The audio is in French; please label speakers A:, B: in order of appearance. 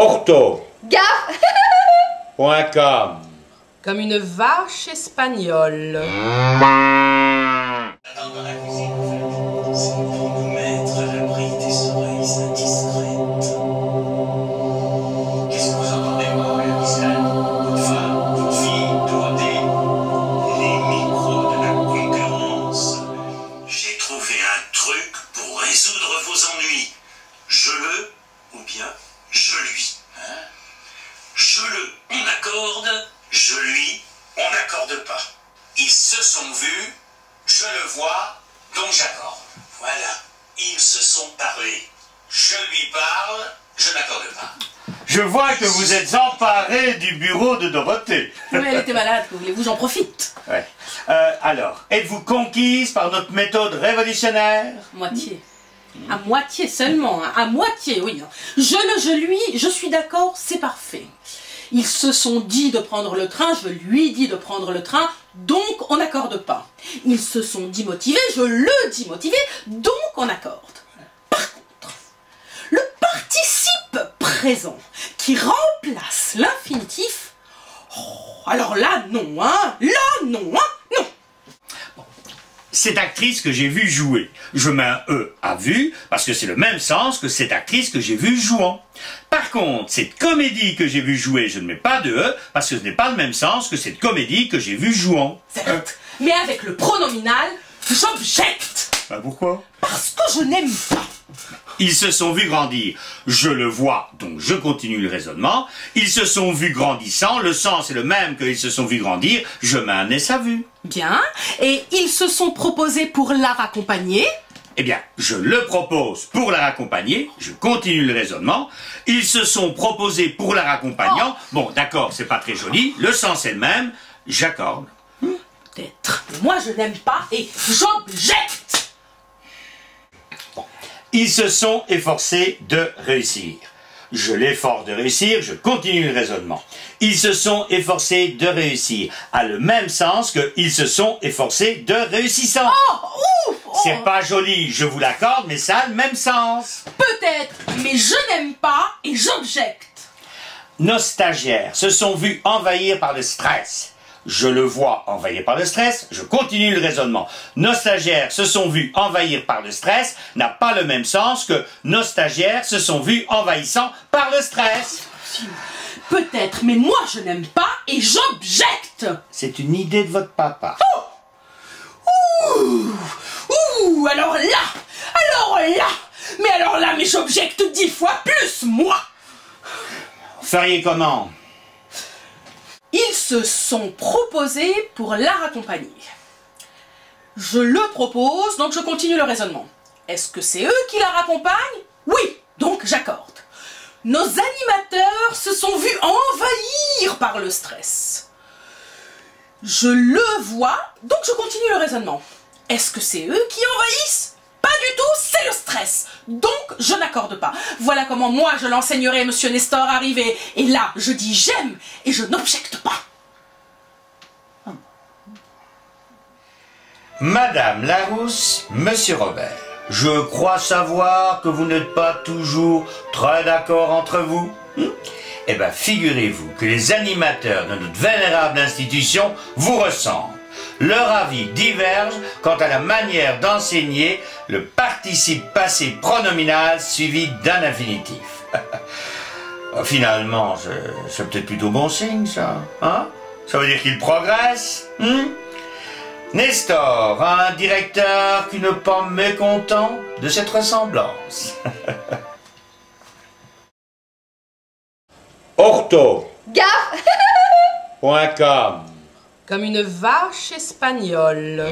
A: Ortho.com.
B: Comme une vache espagnole.
C: Dans la cuisine, c'est pour nous mettre à l'abri des oreilles indiscrètes. Qu'est-ce que vous entendez, moi, la Michel? Toute femme, toute fille, demander les micros de la concurrence. J'ai trouvé un truc pour résoudre vos ennuis. Je le, ou bien je lui. Hein? Je le, on accorde. Je lui, on n'accorde pas. Ils se sont vus, je le vois, donc j'accorde. Voilà, ils se sont parlé. Je lui parle, je n'accorde pas.
A: Je vois que vous êtes emparé du bureau de Dorothée.
D: Oui, elle était malade, que voulez-vous, j'en profite.
A: Ouais. Alors, êtes-vous conquise par notre méthode révolutionnaire?
D: Moitié. À moitié seulement, hein. À moitié, oui. Je lui, je suis d'accord, c'est parfait. Ils se sont dit de prendre le train, je lui dis de prendre le train, donc on n'accorde pas. Ils se sont dit motivés, je le dis motivé, donc on accorde. Par contre, le participe présent qui remplace l'infinitif, alors là non, hein, là non, hein, non.
A: Cette actrice que j'ai vue jouer, je mets un E à vue, parce que c'est le même sens que cette actrice que j'ai vue jouant. Par contre, cette comédie que j'ai vue jouer, je ne mets pas de E, parce que ce n'est pas le même sens que cette comédie que j'ai vue jouant.
D: Certes, mais avec le pronominal, j'objecte.
A: Bah pourquoi?
D: Parce que je n'aime pas.
A: Ils se sont vus grandir. Je le vois, donc je continue le raisonnement. Ils se sont vus grandissant, le sens est le même qu'ils se sont vus grandir, je mets un S à vue.
D: Bien, et ils se sont proposés pour la raccompagner.
A: Eh bien, je le propose pour la raccompagner, je continue le raisonnement. Ils se sont proposés pour la raccompagnant. Bon, d'accord, c'est pas très joli, le sens est le même, j'accorde.
D: Peut-être, mais moi je n'aime pas et j'objecte.
A: Ils se sont efforcés de réussir. Je l'efforce de réussir, je continue le raisonnement. Ils se sont efforcés de réussir a le même sens que ils se sont efforcés de réussissant. C'est pas joli, je vous l'accorde, mais ça a le même sens.
D: Peut-être, mais je n'aime pas et j'objecte.
A: Nos stagiaires se sont vus envahir par le stress. Je le vois envahir par le stress, je continue le raisonnement. Nos stagiaires se sont vus envahir par le stress n'a pas le même sens que nos stagiaires se sont vus envahissant par le stress.
D: Peut-être, mais moi je n'aime pas et j'objecte.
A: C'est une idée de votre papa.
D: Ouh, alors là, mais j'objecte 10 fois plus, moi.
A: Vous feriez comment?
D: Ils se sont proposés pour la raccompagner. Je le propose, donc je continue le raisonnement. Est-ce que c'est eux qui la raccompagnent? Oui, donc j'accorde. Nos animateurs se sont vus envahir par le stress. Je le vois, donc je continue le raisonnement. Est-ce que c'est eux qui envahissent? Pas du tout, c'est le stress. Donc, je n'accorde pas. Voilà comment moi je l'enseignerai, monsieur Nestor, arrivé. Et là, je dis j'aime et je n'objecte pas.
A: Madame Larousse, monsieur Robert, je crois savoir que vous n'êtes pas toujours très d'accord entre vous. Eh bien, figurez-vous que les animateurs de notre vénérable institution vous ressemblent. Leur avis diverge quant à la manière d'enseigner le participe passé pronominal suivi d'un infinitif. Finalement, c'est peut-être plutôt bon signe, ça. Hein? Ça veut dire qu'il progresse. Nestor, un directeur qui n'est pas mécontent de cette ressemblance. Ortho.com.
B: Comme une vache espagnole.